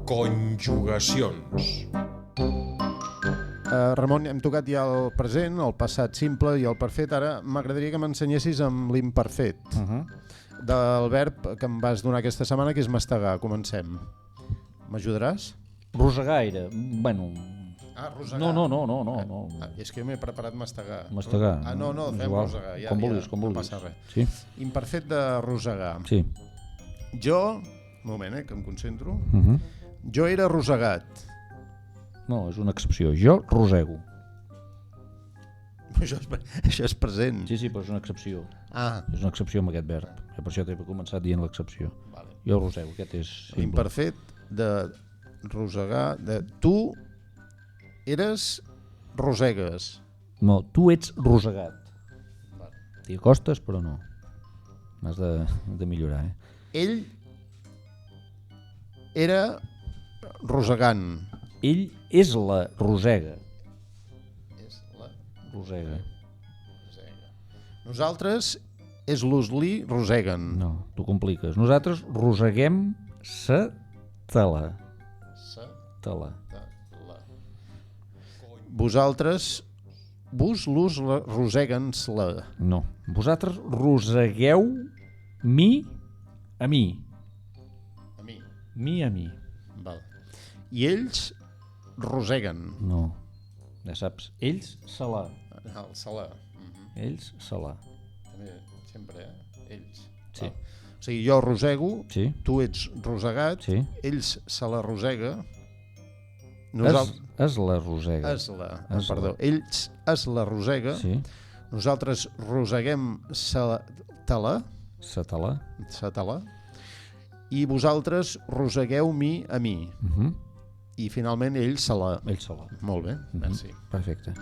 Conjugacions. Ramon, hem tocat ja el present, el passat simple i el perfet. Ara m'agradaria que m'ensenyessis amb l'imperfet del verb que em vas donar aquesta setmana, que és mastegar. Comencem. M'ajudaràs? Rosegar era... Bueno... Ah, rosegar. No. És que m'he preparat mastegar. Mastegar. No, fem igual. rosegar. Ja, com vulguis. No passa res. Sí? Imperfet de rosegar. Sí. Jo... Un moment, que em concentro. Jo era rosegat. No, és una excepció. Jo rosego. Això és present. Sí, però és una excepció. Ah. És una excepció amb aquest verb. Per això t'he començat dient l'excepció. Vale. Jo rosego, aquest és simple. L'imperfet de rosegar... Tu eres rosegues. No, tu ets rosegat. T'hi acostes, però no. M'has de millorar, Ell era rosegant. Ell és la rosega. És la Rosega. rosega. Nosaltres és l'uslí roseguen. No, t'ho compliques. Nosaltres roseguem sa tela. Tela. Vosaltres l'ús roseguen-la. No. Vosaltres rosegueu mi a mi. A mi. Mi a mi. Val. I ells roseguen. No. Ja saps. Ells se la. El salà. Ells se la. També, sempre, ells. Sí. Val. O sigui, jo rosego, Sí. tu ets rosegat, Sí. ells se la rosega, Es la rosega. ells es la rosega, Sí. nosaltres roseguem sa tala, Sa tela. i vosaltres rosegueu mi a mi. I finalment ell se la. Ells se la. Molt bé, merci. Perfecte.